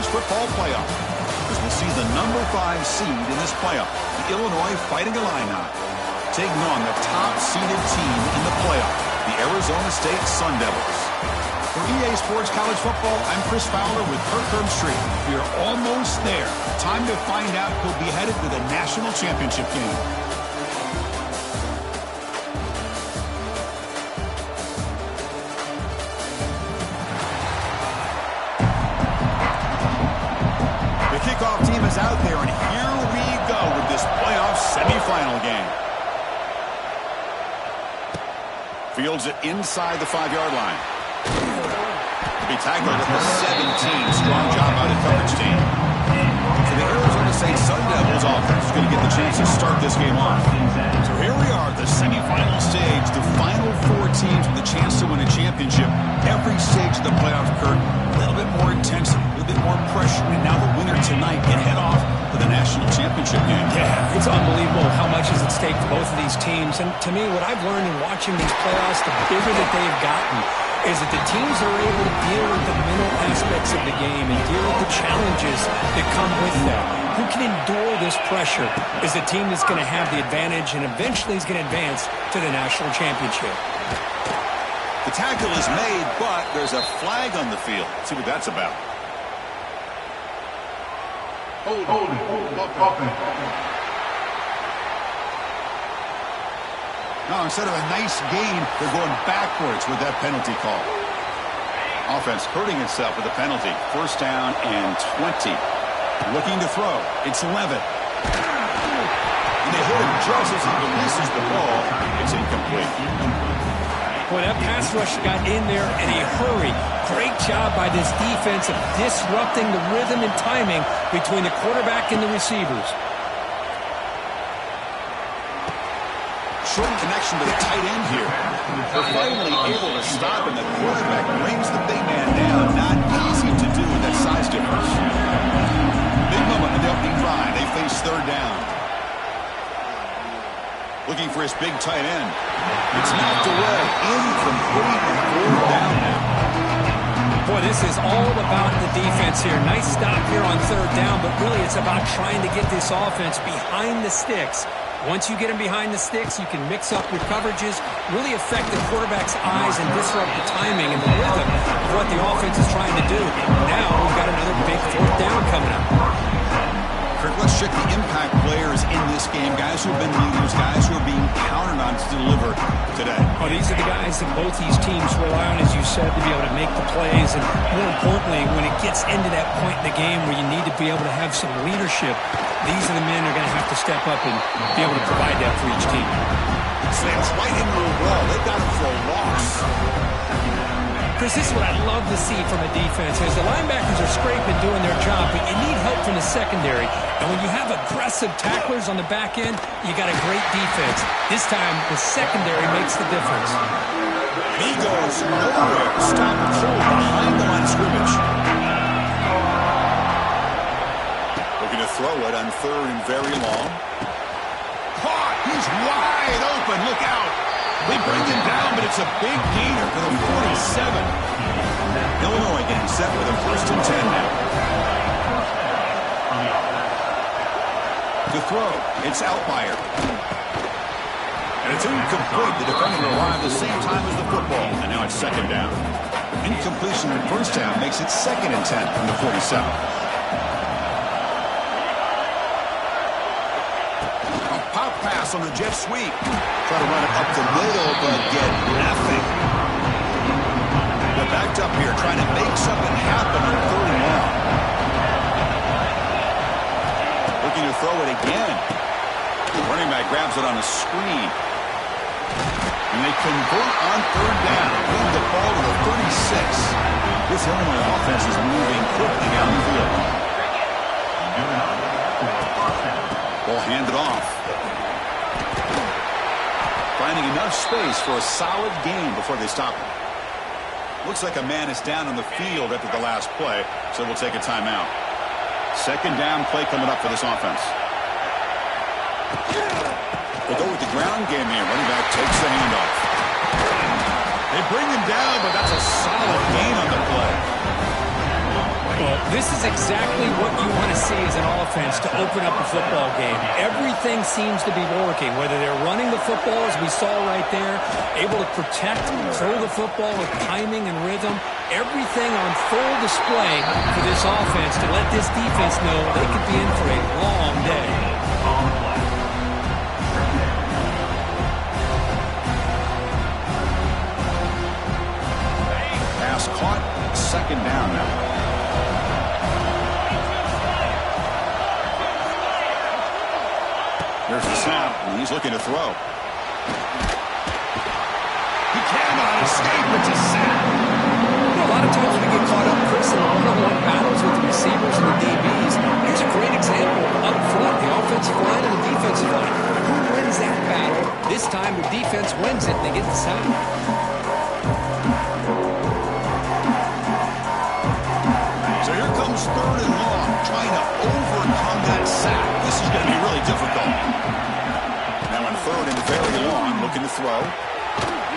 Football Playoff, as we'll see the number 5 seed in this playoff, the Illinois Fighting Illini, taking on the top-seeded team in the playoff, the Arizona State Sun Devils. For EA Sports College Football, I'm Chris Fowler with Kirk Herbstreit. We are almost there. Time to find out who'll be headed to the national championship game. The kickoff team is out there, and here we go with this playoff semifinal game. Fields it inside the 5-yard line. Be tackled at the 17. Strong job by the coverage team. So the Arizona State Sun Devils offense is going to get the chance to start this game off. So here we are, the semifinal stage, the final 4 teams with a chance to win a championship. Every stage of the playoff, Kurt, a little bit more intensity, a little bit more pressure. And now the winner tonight can head off to the national championship game. Yeah, it's unbelievable how much is at stake for both of these teams. And to me, what I've learned in watching these playoffs, the bigger that they've gotten, is that the teams are able to deal with the mental aspects of the game and deal with the challenges that come with that. Who can endure this pressure is the team that's going to have the advantage and eventually is going to advance to the national championship. The tackle is made, but there's a flag on the field. Let's see what that's about. Hold it. No, instead of a nice gain, they're going backwards with that penalty call. Offense hurting itself with the penalty. First down and 20. Looking to throw. It's 11. And they hit him just as he releases the ball. It's incomplete. Boy, that pass rush got in there in a hurry. Great job by this defense of disrupting the rhythm and timing between the quarterback and the receivers. Short connection to the tight end here. They're finally able to stop, and the quarterback brings the big man down. Not easy to do with that size difference. Big moment in the opening drive. They face third down. Looking for his big tight end. It's knocked away. Incomplete. Fourth down now. Boy, this is all about the defense here. Nice stop here on third down, but really it's about trying to get this offense behind the sticks. Once you get them behind the sticks, you can mix up your coverages, really affect the quarterback's eyes and disrupt the timing and the rhythm of what the offense is trying to do. Now we've got another big fourth down coming up. Kirk, let's check the impact players in this game. Guys who have been leaders, guys who are being counted on to deliver today. Oh, these are the guys that both these teams rely on, as you said, to be able to make the plays. And more importantly, when it gets into that point in the game where you need to be able to have some leadership, these are the men who are going to have to step up and be able to provide that for each team. Slams right into the wall. They've got him for a loss. Chris, this is what I love to see from a defense. As the linebackers are scraping, doing their job, but you need help from the secondary. And when you have aggressive tacklers on the back end, you got a great defense. This time, the secondary makes the difference. He goes nowhere. Stop cold behind the line of scrimmage. Looking to throw it on third and very long. Caught. He's wide open. Look out. They bring him down, but it's a big gainer for the 47. Illinois getting set with a first and 10 now. To throw, it's Altmyer. And it's incomplete. The defender arrived the same time as the football, and now it's second down. Incompletion in first down makes it second and 10 from the 47. Pass on the jet sweep. Try to run it up the middle, but get nothing. They're backed up here, trying to make something happen on third and long. Looking to throw it again. The running back grabs it on a screen. And they convert on third down. Bring the ball to the 36. This Illinois offense is moving quickly down the field. Ball handed off. Finding enough space for a solid gain before they stop him. Looks like a man is down on the field after the last play, so we'll take a timeout. Second down play coming up for this offense. We'll go with the ground game here. Running back takes the handoff. They bring him down, but that's a solid gain on the play. Well, This is exactly what you want to see as an offense to open up a football game. Everything seems to be working, whether they're running the football, as we saw right there, able to protect, throw the football with timing and rhythm. Everything on full display for this offense to let this defense know they could be in for a long day. Pass caught, second down now. There's the snap, and he's looking to throw. He cannot escape. It's a sack. A lot of times we get caught up, Chris, in one-on-one battles with the receivers and the DBs. Here's a great example up front, the offensive line and the defensive line. Who wins that battle? This time the defense wins it, and they get the sack. So here comes third and long, trying to overcome that sack. This is going to be really difficult. Now on third and very long, looking to throw.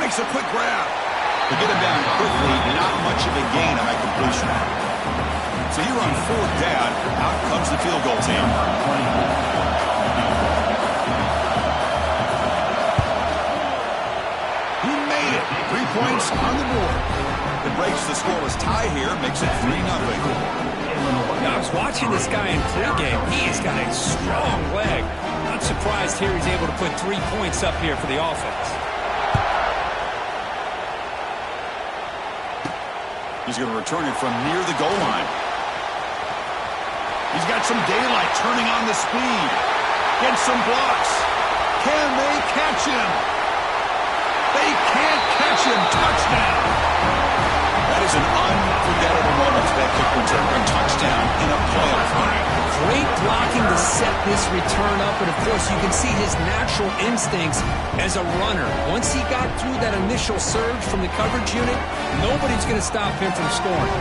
Makes a quick grab. To get him down quickly, not much of a gain on that completion. So here on fourth down, out comes the field goal team. He made it. 3 points on the board. It breaks the scoreless tie here, makes it 3-0. Now, I was watching this guy in pregame. He's got a strong leg. Not surprised here he's able to put 3 points up here for the offense. He's going to return it from near the goal line. He's got some daylight, turning on the speed. Gets some blocks. Can they catch him? They can't catch him. Touchdown. That is an unforgettable moment for that kick return. A touchdown in a playoff game. Great blocking to set this return up, and of course you can see his natural instincts as a runner. Once he got through that initial surge from the coverage unit, nobody's going to stop him from scoring.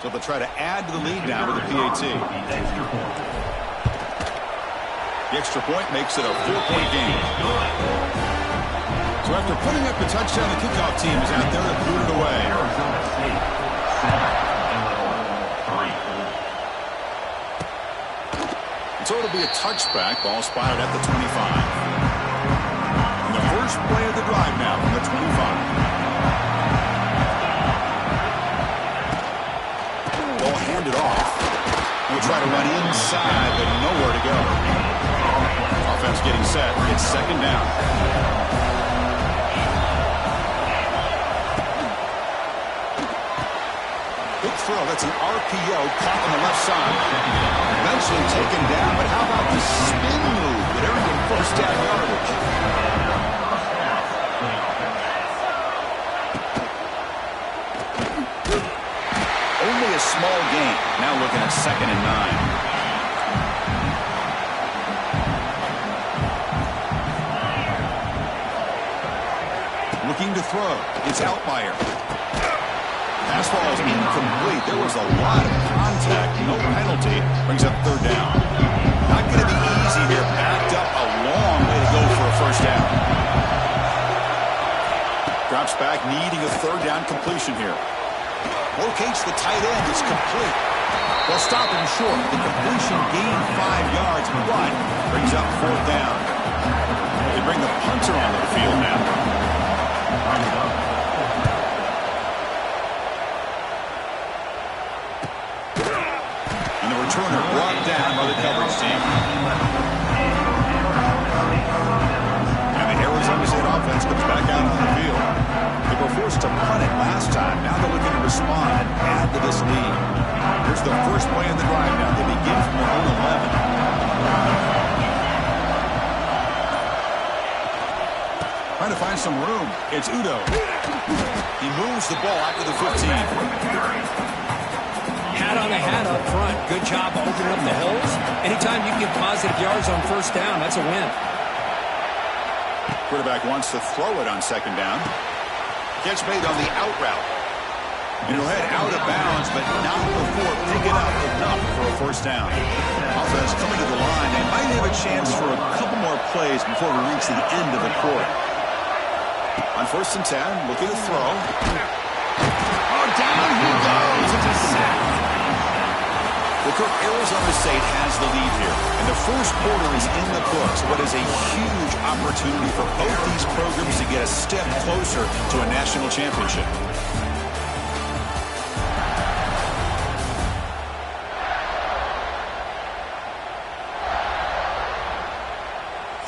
So they'll try to add to the lead now with the PAT. The extra point makes it a 4-point game. So after putting up the touchdown, the kickoff team is out there to boot it away. So it'll be a touchback. Ball spotted at the 25. And the first play of the drive now from the 25. Ball handed off. We'll try to run inside, but nowhere to go. Offense getting set. It's second down. Good throw. That's an RPO caught on the left side. Eventually taken down, but how about the spin move that earned him first down yardage? Only a small gain. Now looking at 2nd and 9. Looking to throw. It's Altmaier. Pass ball is incomplete. There was a lot of contact. No penalty. Brings up third down. Not going to be easy here. Backed up a long way to go for a first down. Drops back, needing a third down completion here. Locates the tight end. It's complete. They'll stop him short. The completion gained 5 yards, but brings up fourth down. They bring the punter onto the field now. And the returner brought down by the coverage team. And the Arizona State offense comes back out on the field. They were forced to punt it last time. Now they're looking to respond and add to this lead. Here's the first play of the drive now. They begin from their own 11. Trying to find some room. It's Udo. He moves the ball out to the 15. good job of opening up the holes. Anytime you can get positive yards on first down, that's a win. Quarterback wants to throw it on second down. Catch made on the out route. And he'll head out of bounds, but not before picking up enough for a first down. Offense coming to the line. They might have a chance for a couple more plays before we reach the end of the quarter. On 1st and 10, looking to throw. Oh, down he goes. It's a sack. Well, Cook, Arizona State has the lead here, and the first quarter is in the books. What is a huge opportunity for both these programs to get a step closer to a national championship.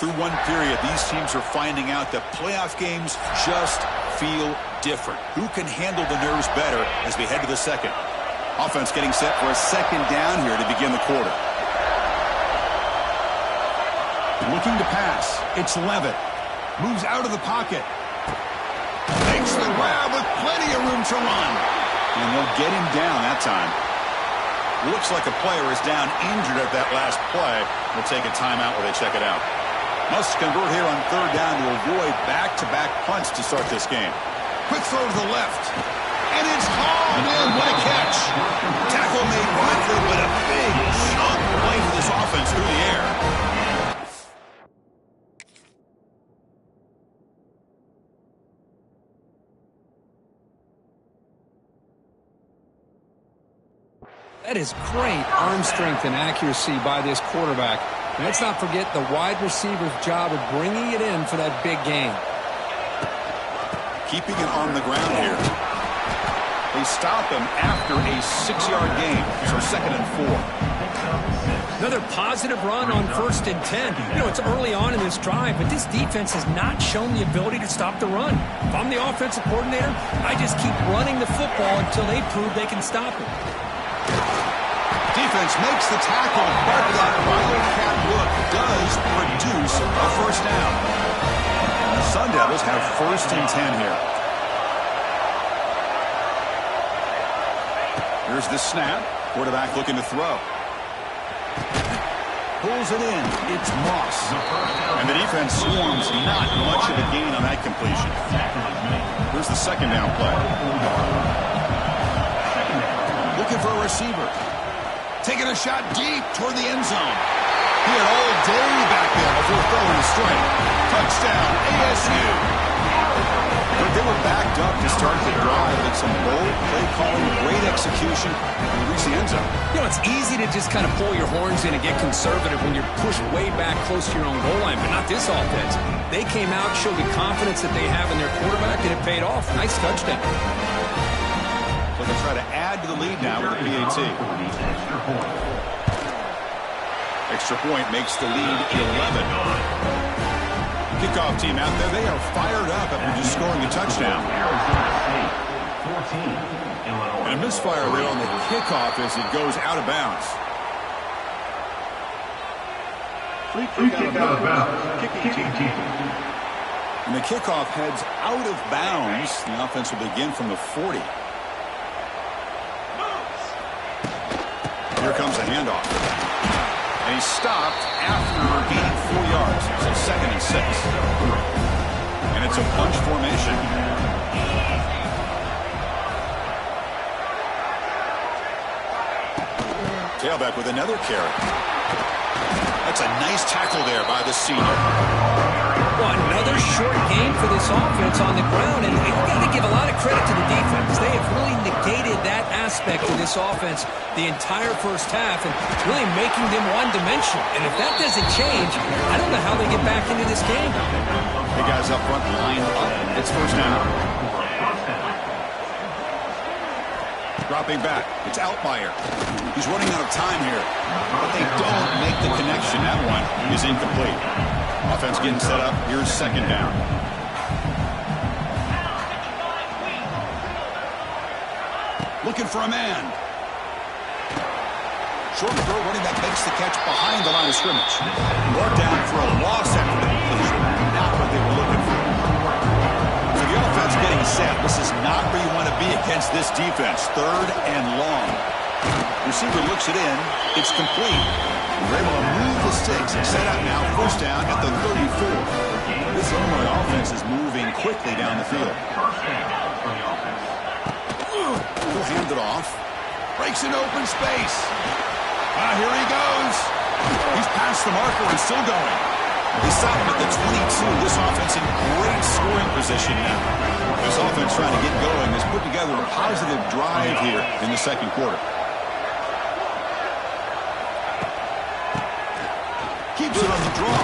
Through one period, these teams are finding out that playoff games just feel different. Who can handle the nerves better as we head to the second? Offense getting set for a second down here to begin the quarter. Looking to pass. It's Levitt. Moves out of the pocket. Makes the grab with plenty of room to run. And they'll get him down that time. Looks like a player is down injured at that last play. We'll take a timeout while they check it out. Must convert here on third down to avoid back-to-back punts to start this game. Quick throw to the left. And it's hauled in. What a catch. Tackle made quickly, but a big chunk play for this offense through the air. That is great arm strength and accuracy by this quarterback. And let's not forget the wide receiver's job of bringing it in for that big game. Keeping it on the ground here. They stop him after a 6-yard gain, so 2nd and 4. Another positive run on 1st and 10. You know, it's early on in this drive, but this defense has not shown the ability to stop the run. If I'm the offensive coordinator, I just keep running the football until they prove they can stop it. Defense makes the tackle, but that Wildcat look does produce a first down. And the Sun Devils have 1st and 10 here. Here's the snap. Quarterback looking to throw. Pulls it in. It's Moss. And the defense swarms not much of a gain on that completion. Here's the second down play. Looking for a receiver. Taking a shot deep toward the end zone. He had all day back there before throwing the strike. Touchdown, ASU. But they were backed up to start the drive with some bold play calling, great execution, and reach the end zone. You know, it's easy to just kind of pull your horns in and get conservative when you're pushed way back close to your own goal line, but not this offense. They came out, showed the confidence that they have in their quarterback, and it paid off. Nice touchdown. So they'll try to add to the lead now with the PAT. Extra point makes the lead 11. Kickoff team out there, they are fired up after just scoring a touchdown. And a misfire there on the kickoff as it goes out of bounds. Free kick out of bounds. Kicking team. And the kickoff heads out of bounds. The offense will begin from the 40. Here comes the handoff. And he's stopped after gaining 4 yards. So 2nd and 6. And it's a bunch formation. Tailback with another carry. That's a nice tackle there by the senior. Well, another short game for this offense on the ground, and you've got to give a lot of credit to the defense. They have really negated that aspect of this offense the entire first half and really making them one-dimensional. And if that doesn't change, I don't know how they get back into this game. The guys up front line up. It's first down. Dropping back. It's Altmaier. He's running out of time here. But they don't make the connection. That one is incomplete. Offense getting set up. Here's second down. Looking for a man. Short throw, running back makes the catch behind the line of scrimmage. Brought down for a loss after the completion. Not what they were looking for. So the offense getting set. This is not where you want to be against this defense. 3rd and long. Receiver looks it in. It's complete. They're able to move the sticks. Set up now. First down at the 34. This Illinois offense is moving quickly down the field. He'll hand it off. Breaks in open space. Here he goes. He's past the marker and still going. They stop him at the 22. This offense in great scoring position now. This offense trying to get going has put together a positive drive here in the second quarter. Keeps it on the draw.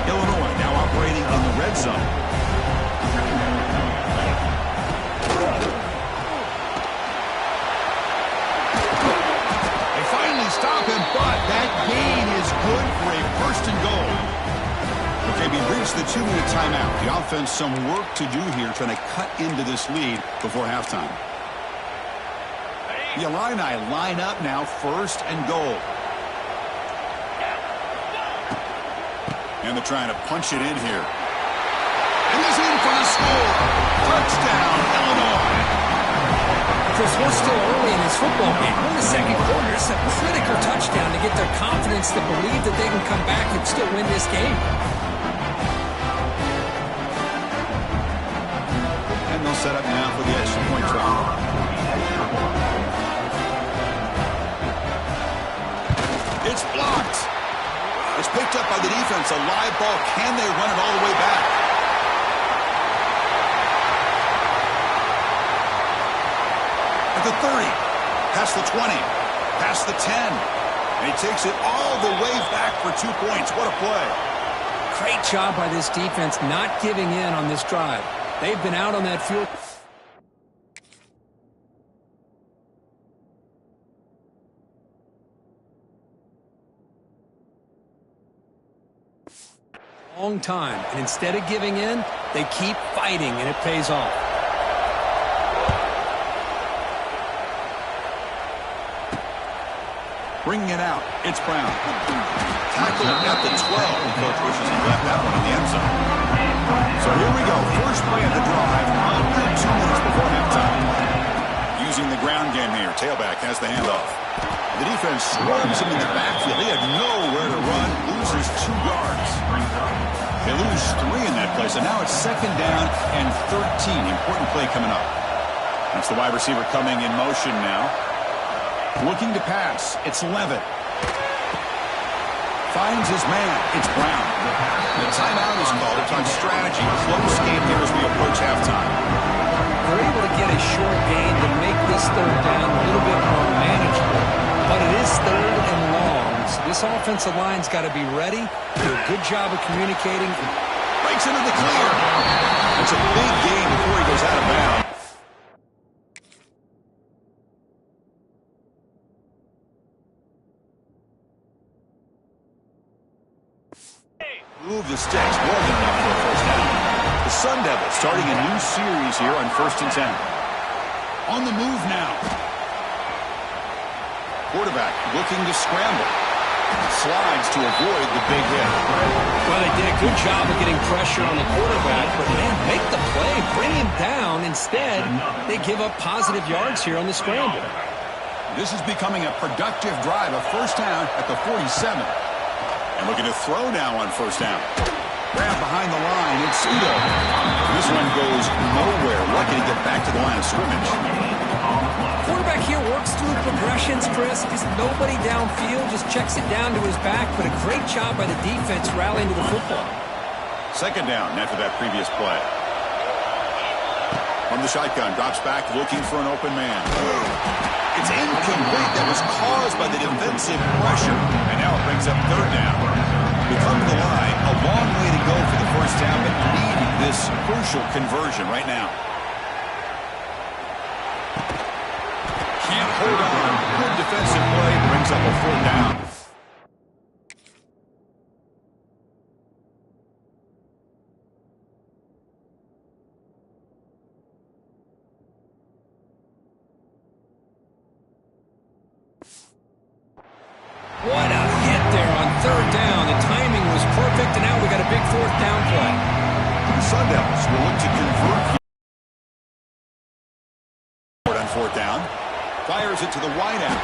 Illinois now operating in the red zone. They finally stop him, but that gain is good for a first and goal. Okay, we reached the 2-minute timeout. The offense some work to do here trying to cut into this lead before halftime. The Illini line up now, first and goal. And they're trying to punch it in here. And he's in for the score. Touchdown, Illinois. Chris, we're still early in this football game. We're in the second quarter. It's a critical touchdown to get their confidence to believe that they can come back and still win this game. And they'll set up now for the extra point try. It's blocked. It's picked up by the defense. A live ball. Can they run it all the way back? At the 30. Past the 20. Past the 10. And he takes it all the way back for 2 points. What a play. Great job by this defense not giving in on this drive. They've been out on that field. Long time, and instead of giving in, they keep fighting, and it pays off. Bringing it out, it's Brown. Tackle at the 12. The coach wishes he left that one in the end zone. So here we go, first play of the drive, under 2 minutes before halftime. Using the ground game here, tailback has the handoff. The defense swarms him in the backfield. He had nowhere to run, loses 2 yards. They lose 3 in that play, so now it's second down and 13. Important play coming up. That's the wide receiver coming in motion now. Looking to pass. It's Levitt. Finds his man. It's Brown. The timeout is called. It's on strategy. Close game here as we approach halftime. They're able to get a short gain to make this third down a little bit more manageable. But it is third and long. So this offensive line's got to be ready, do a good job of communicating. Breaks into the clear. It's a big gain before he goes out of bounds. Move the sticks. More than enough for a first down. The Sun Devils starting a new series here on 1st and 10. On the move now. Quarterback looking to scramble. Slides to avoid the big hit. Well, they did a good job of getting pressure on the quarterback, but man, make the play, bring him down. Instead, they give up positive yards here on the scramble. This is becoming a productive drive. A first down at the 47. And looking to throw now on first down. Grab behind the line. It's Udo. This one goes nowhere. Lucky to get back to the line of scrimmage. Quarterback here works through progressions, Chris. Just nobody downfield, just checks it down to his back. But a great job by the defense rallying to the football. Second down after that previous play. From the shotgun, drops back looking for an open man. It's incomplete. That was caused by the defensive pressure. And now it brings up third down. We come to the line. A long way to go for the first down, but needing this crucial conversion right now. Can't hold on. Good defensive play. Brings up a fourth down. What a hit there on third down. The timing was perfect, and now we got a big fourth down play. The Sun Devils will look to convert fourth down. Fires it to the wideout.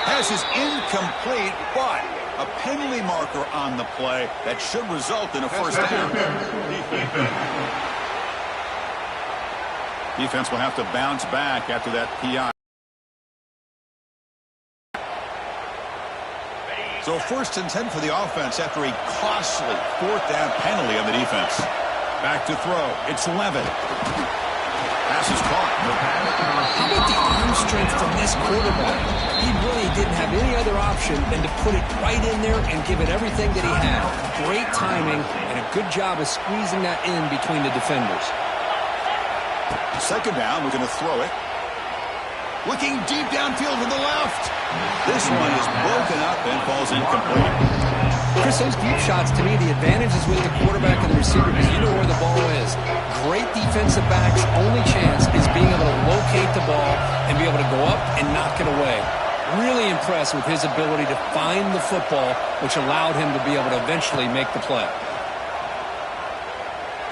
Pass is incomplete, but a penalty marker on the play that should result in a first down. Defense will have to bounce back after that PI. So 1st and 10 for the offense after a costly fourth down penalty on the defense. Back to throw. It's Levitt. Pass is caught. How about the arm strength from this quarterback? He really didn't have any other option than to put it right in there and give it everything that he had. Great timing and a good job of squeezing that in between the defenders. Second down, we're going to throw it. Looking deep downfield to the left. This one is broken up and falls incomplete. Chris, those deep shots, to me, the advantage is with the quarterback and the receiver because you know where the ball is. Great defensive backs' only chance is being able to locate the ball and be able to go up and knock it away. Really impressed with his ability to find the football, which allowed him to be able to eventually make the play.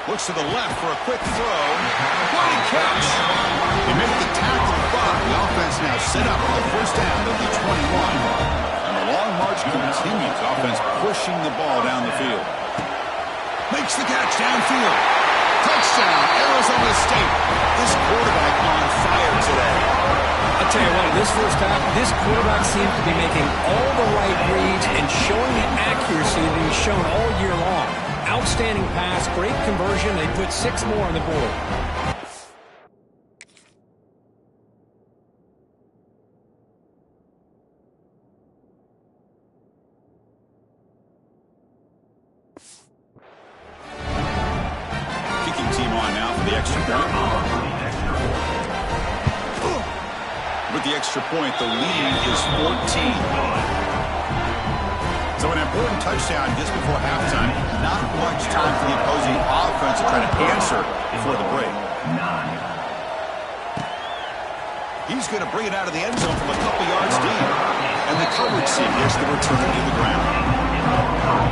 Looks to the left for a quick throw. What a catch! He made the tackle, but the offense now set up for the first down of the 21. And the long march continues. Offense pushing the ball down the field. Makes the catch downfield. Touchdown, Arizona State. This quarterback on fire today. I'll tell you what, in this first half, this quarterback seems to be making all the right reads and showing the accuracy that he's shown all year long. Outstanding pass, great conversion. They put 6 more on the board. Kicking team on now for the extra point. With the extra point, the lead is 14. So an important touchdown just before halftime. Not much time for the opposing offense to try to answer before the break. He's going to bring it out of the end zone from a couple yards deep. And the coverage team gets the return to the ground.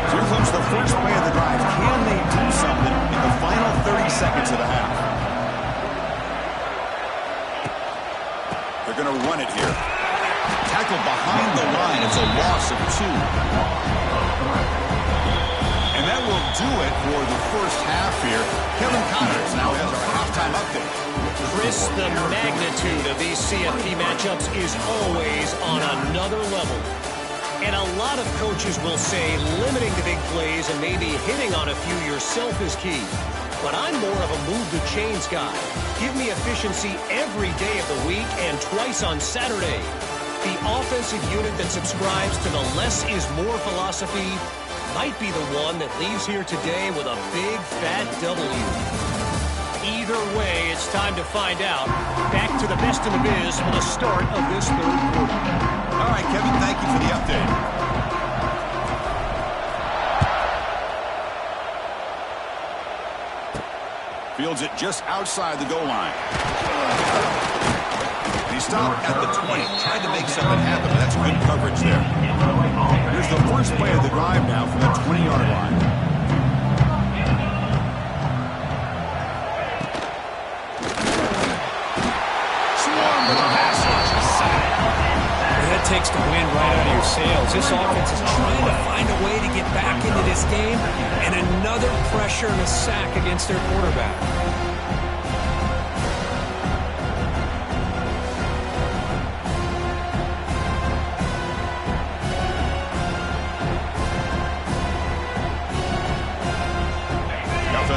So here comes the first play of the drive. Can they do something in the final 30 seconds of the half? They're going to run it here. Tackle behind the line. It's a loss of 2. And that will do it for the first half here. Kevin Connors now has our halftime update. Chris, the magnitude of these CFP matchups is always on another level. And a lot of coaches will say limiting the big plays and maybe hitting on a few yourself is key. But I'm more of a move the chains guy. Give me efficiency every day of the week and twice on Saturday. The offensive unit that subscribes to the less is more philosophy might be the one that leaves here today with a big, fat W. Either way, it's time to find out. Back to the best in the biz for the start of this third quarter. All right, Kevin, thank you for the update. Fields it just outside the goal line. He stopped at the 20, tried to make something happen, but that's good coverage there. Here's the first play of the drive now from the 20-yard line. Swarm with a pass rush. That takes the wind right out of your sails. This offense is trying to find a way to get back into this game, and another pressure and a sack against their quarterback.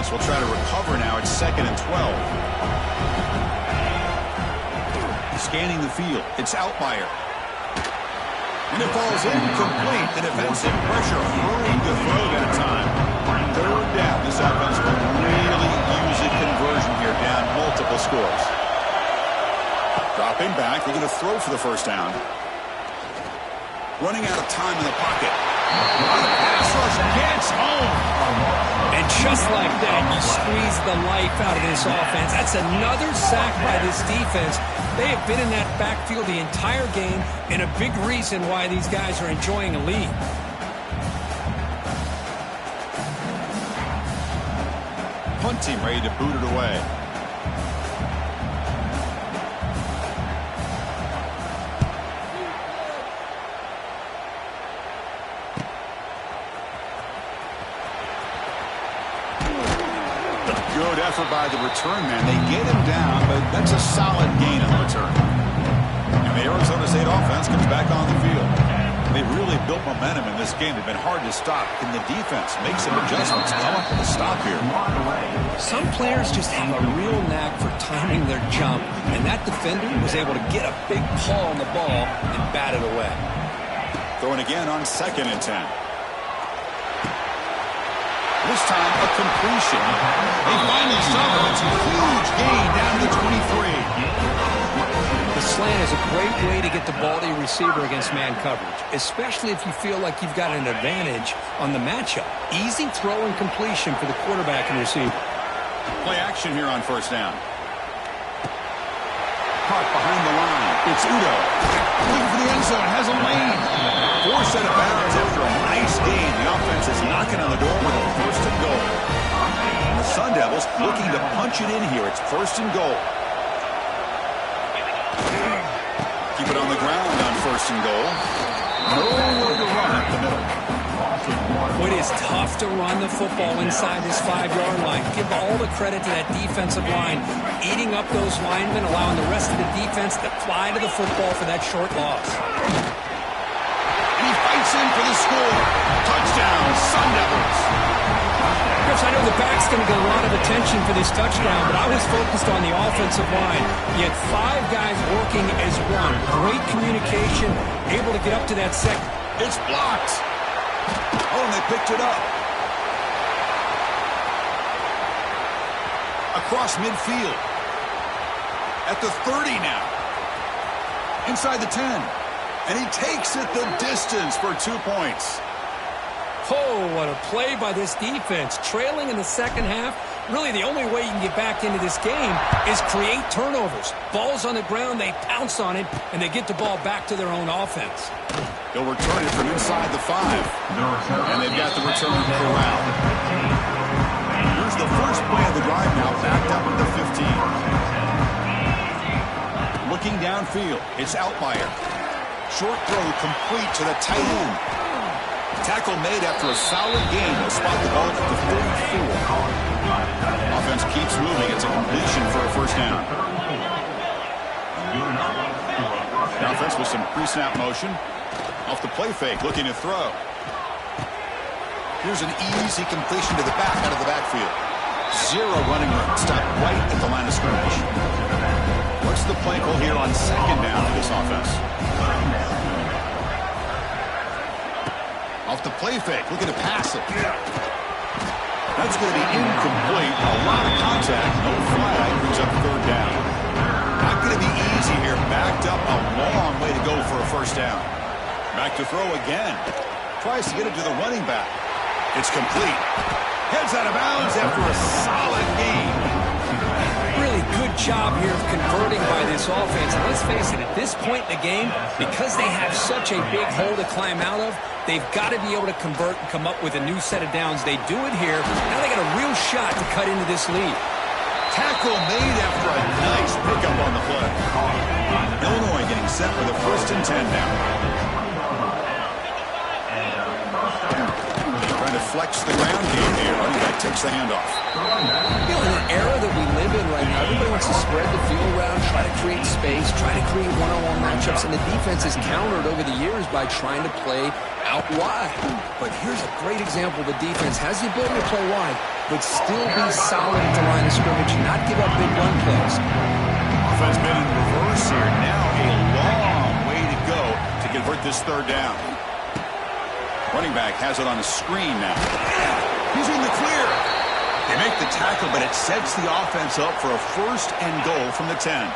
Will try to recover now. It's 2nd and 12. Scanning the field. It's Outlier. And it falls incomplete. The defensive pressure hurrying to throw that time. 3rd down. This offense will really use a conversion here, down multiple scores. Dropping back. They're going to throw for the first down. Running out of time in the pocket. Pass rush gets home. And just like that, you squeeze the life out of this offense. That's another sack by this defense. They have been in that backfield the entire game, and a big reason why these guys are enjoying a lead. Punt team ready to boot it away. effort by the return man. They get him down, but that's a solid gain on the return. And the Arizona State offense comes back on the field. They really built momentum in this game. They've been hard to stop. Can the defense make some adjustments? Come up with a stop here. Some players just have a real knack for timing their jump, and that defender was able to get a big paw on the ball and bat it away. Throwing again on 2nd and 10. This time, a completion. They finally stop him. It's a huge gain down to the 23. The slant is a great way to get the ball to your receiver against man coverage, especially if you feel like you've got an advantage on the matchup. Easy throw and completion for the quarterback and receiver. Play action here on 1st down. Caught behind the line. It's Udo. Looking for the end zone. Has a lane. Forced out of bounds after a nice gain. The offense is knocking on the door with a 1st and goal. The Sun Devils looking to punch it in here. It's 1st and goal. Keep it on the ground on 1st and goal. Nowhere to run up the middle. It is tough to run the football inside this 5-yard line. Give all the credit to that defensive line, eating up those linemen, allowing the rest of the defense to fly to the football for that short loss. And he fights in for the score. Touchdown, Sun Devils. Chris, I know the back's going to get a lot of attention for this touchdown, but I was focused on the offensive line. You had 5 guys working as one. Great communication, able to get up to that second. It's blocked. Oh, and they picked it up. Across midfield. At the 30 now. Inside the 10. And he takes it the distance for 2 points. Oh, what a play by this defense. Trailing in the second half. Really, the only way you can get back into this game is create turnovers. Ball's on the ground, they pounce on it, and they get the ball back to their own offense. They'll return it from inside the 5. And they've got the return corralled. Here's the first play of the drive now, backed up at the 15. Looking downfield, it's Altmaier. Short throw complete to the tight end. Tackle made after a solid gain. They'll spot the ball at the 34. Offense keeps moving. It's a completion for a 1st down. The offense with some pre-snap motion. Off the play fake, looking to throw. Here's an easy completion to the back out of the backfield. 0 running room. Stopped right at the line of scrimmage. What's the play call here on 2nd down of this offense? Off the play fake, looking to pass it. That's going to be incomplete. A lot of contact. No flag. Brings up 3rd down. Not going to be easy here. Backed up a long way to go for a 1st down. Back to throw again. Tries to get it to the running back. It's complete. Heads out of bounds after a solid gain. Really good job here of converting by this offense. And let's face it, at this point in the game, because they have such a big hole to climb out of, they've got to be able to convert and come up with a new set of downs. They do it here. Now they got a real shot to cut into this lead. Tackle made after a nice pickup on the play. Illinois getting set for the 1st and 10 now. Trying to flex the ground game here. Running back takes the handoff. You know, in an era that we live in right now, everybody wants to spread the field around, try to create space, try to create one-on-one matchups, and the defense has countered over the years by trying to play out wide. But here's a great example. The defense has the ability to play wide, but still be solid at the line of scrimmage and not give up big run plays. Offense been in reverse here. Now a long way to go to convert this 3rd down. Running back has it on a screen now. He's in the clear. They make the tackle, but it sets the offense up for a 1st and goal from the 10.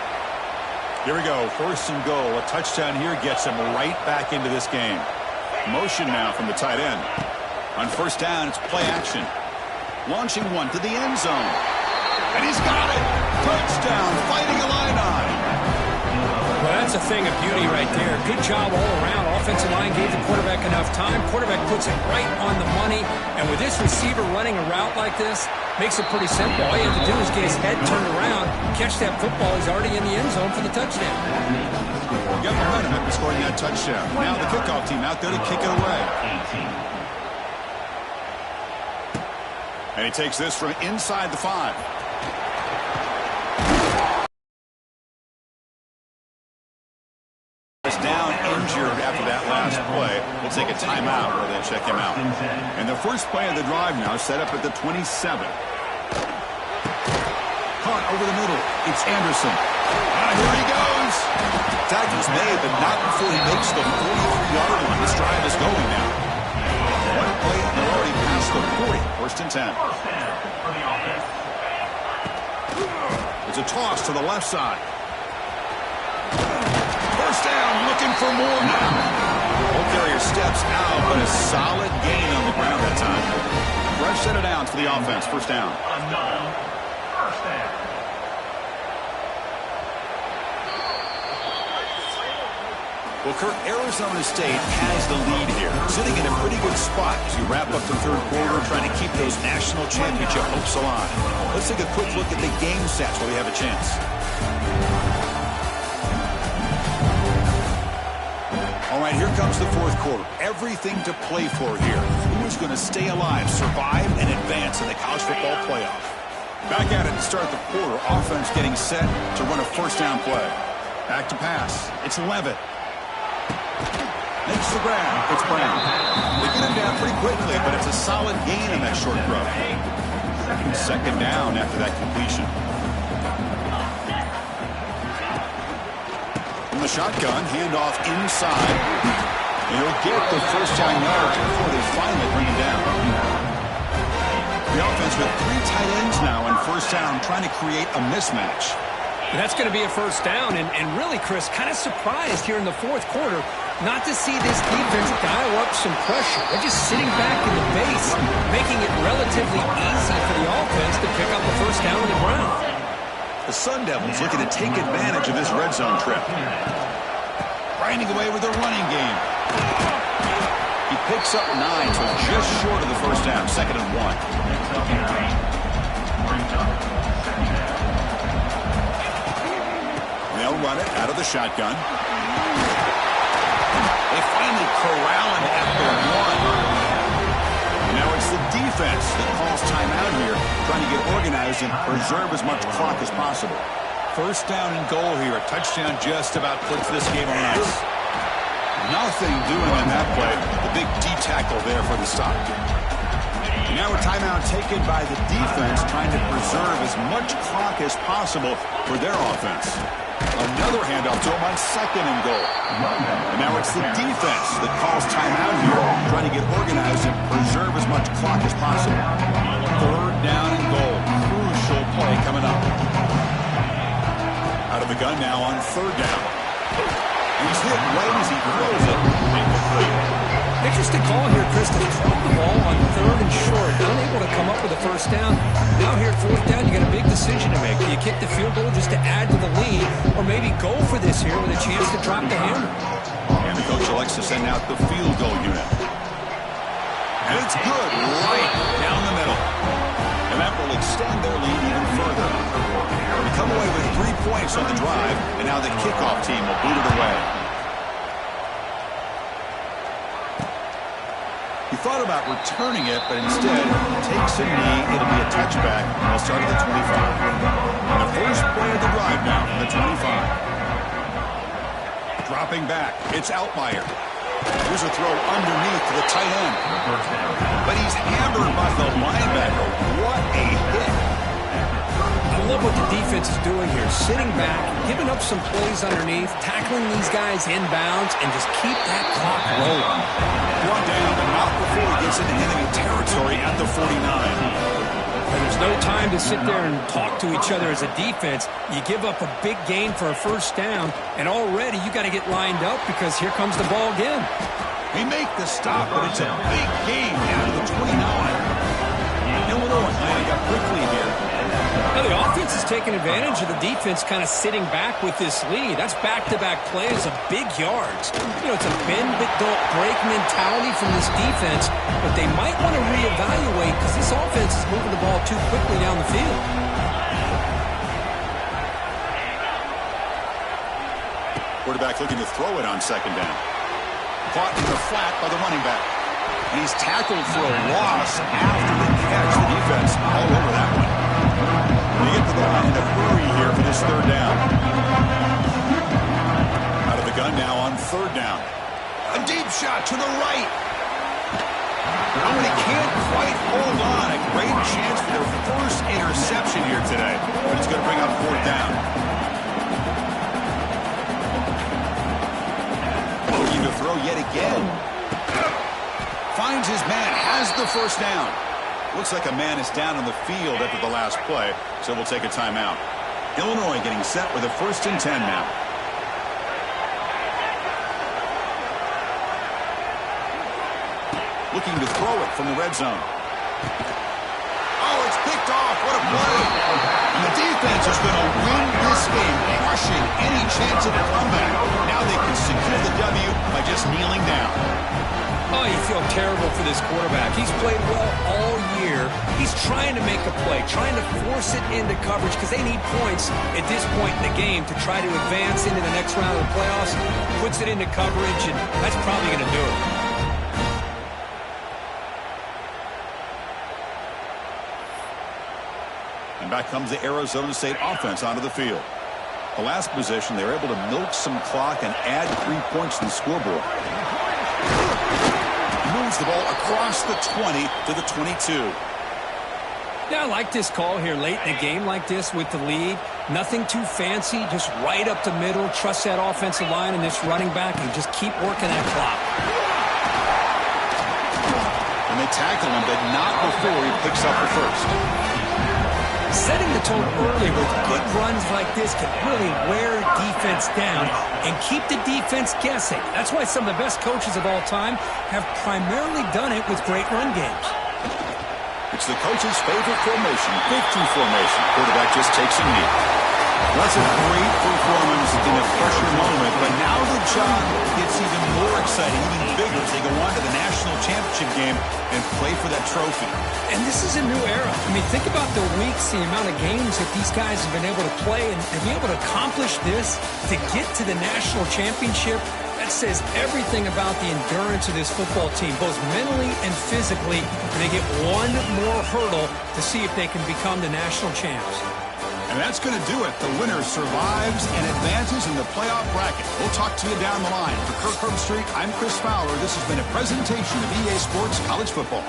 Here we go, 1st and goal. A touchdown here gets him right back into this game. Motion now from the tight end. On 1st down, it's play action. Launching one to the end zone. And he's got it. Touchdown, Fighting Illini. Well, that's a thing of beauty right there. Good job all around. Offensive line gave the quarterback enough time. Quarterback puts it right on the money. And with this receiver running a route like this, makes it pretty simple. All you have to do is get his head turned around, catch that football. He's already in the end zone for the touchdown. Got momentum after scoring that touchdown. Now the kickoff team out there to kick it away. And he takes this from inside the 5. Down injured after that last play. We'll take a timeout where they check him out. And the first play of the drive now set up at the 27. Caught over the middle. It's Anderson. Here he goes. Tackle's made, but not before he makes the 43-yard line. This drive is going now. One play, and they're already past the 40. First and 10. It's a toss to the left side. First down, looking for more now. Ball carrier steps out, but a solid gain on the ground that time. Fresh set of downs for the offense. First down. Well, Kirk, Arizona State has the lead here, sitting in a pretty good spot as you wrap up the third quarter, trying to keep those national championship hopes alive. Let's take a quick look at the game stats where they have a chance. All right, here comes the fourth quarter. Everything to play for here. Who is going to stay alive, survive, and advance in the college football playoff? Back at it to start the quarter. Offense getting set to run a first down play. Back to pass. It's Levitt. Makes the grab. It's Brown. They get him down pretty quickly, but it's a solid gain in that short throw. Second down after that completion. From the shotgun, handoff inside. And he'll get the first down yards before they finally bring him down. The offense with three tight ends now in first down, trying to create a mismatch. And that's going to be a first down, and really, Chris, kind of surprised here in the fourth quarter not to see this defense dial up some pressure. They're just sitting back in the base, making it relatively easy for the offense to pick up the first down on the ground. The Sun Devils looking to take advantage of this red zone trip. Grinding away with their running game. He picks up 9, so just short of the first down, 2nd and 1. They'll run it out of the shotgun. They finally corral him after 1. Now it's the defense that calls timeout here, trying to get organized and preserve as much clock as possible. First down and goal here. A touchdown just about puts this game on ice. Nothing doing on that play. The big D tackle there for the stop. Now a timeout taken by the defense, trying to preserve as much clock as possible for their offense. Another handoff to him on 2nd and goal. And now it's the defense that calls timeout here, trying to get organized and preserve as much clock as possible. 3rd down and goal. Crucial play coming up. Out of the gun now on 3rd down. He's hit right as he throws it. Incomplete. Interesting call here, Chris, to throw the ball on 3rd and short. Unable to come up with a first down. Now here at 4th down, you got a big decision to make. Do you kick the field goal just to add to the lead, or maybe go for this here with a chance to drop the hammer? And the coach elects to send out the field goal unit. And it's good, right down the middle. And that will extend their lead even further. They come away with 3 points on the drive, and now the kickoff team will boot it away. He thought about returning it, but instead takes a knee. It'll be a touchback. They'll start at the 25. And the first play of the drive now, the 25. Dropping back, it's Altmaier. Here's a throw underneath to the tight end. But he's hammered by the linebacker. What a hit. I love what the defense is doing here. Sitting back, giving up some plays underneath, tackling these guys inbounds, and just keep that clock rolling. One down, but not before he gets into enemy territory at the 49. And there's no time to sit there and talk to each other as a defense. You give up a big gain for a first down, and already you got to get lined up because here comes the ball again. They make the stop, but it's a big gain down to the 29. Illinois lining up quickly here. Now the offense is taking advantage of the defense kind of sitting back with this lead. That's back-to-back plays of big yards. You know, it's a bend-but-don't-break mentality from this defense, but they might want to reevaluate because this offense is moving the ball too quickly down the field. Quarterback looking to throw it on 2nd down. Caught in the flat by the running back. And he's tackled for a loss after the catch. The defense all over that one. They get to the line in a hurry here for this 3rd down. Out of the gun now on shot to the right. Oh, and he can't quite hold on. A great chance for their first interception here today. But it's going to bring up fourth down. Looking to throw yet again. Finds his man, has the first down. Looks like a man is down on the field after the last play, so we'll take a timeout. Illinois getting set with a 1st and 10 now. Looking to throw it from the red zone. Oh, it's picked off. What a play. And the defense is going to win this game, crushing any chance of a comeback. Now they can secure the W by just kneeling down. Oh, you feel terrible for this quarterback. He's played well all year. He's trying to make a play, trying to force it into coverage because they need points at this point in the game to try to advance into the next round of the playoffs. Puts it into coverage, and that's probably going to do it. And back comes the Arizona State offense onto the field. The last possession, they were able to milk some clock and add 3 points to the scoreboard. Moves the ball across the 20 to the 22. Yeah, I like this call here late in a game like this with the lead. Nothing too fancy, just right up the middle. Trust that offensive line and this running back and just keep working that clock. And they tackle him, but not before he picks up the first. Setting the tone early with good runs like this can really wear defense down and keep the defense guessing. That's why some of the best coaches of all time have primarily done it with great run games. It's the coach's favorite formation, 50 formation. Quarterback just takes a knee. That's a great performance in a pressure moment, but now the job gets even more exciting, even bigger as they go on to the national championship game and play for that trophy. And this is a new era. I mean, think about the weeks, the amount of games that these guys have been able to play and be able to accomplish this to get to the national championship. That says everything about the endurance of this football team, both mentally and physically. And they get one more hurdle to see if they can become the national champs. And that's going to do it. The winner survives and advances in the playoff bracket. We'll talk to you down the line. For Kirk Herbstreit, I'm Chris Fowler. This has been a presentation of EA Sports College Football.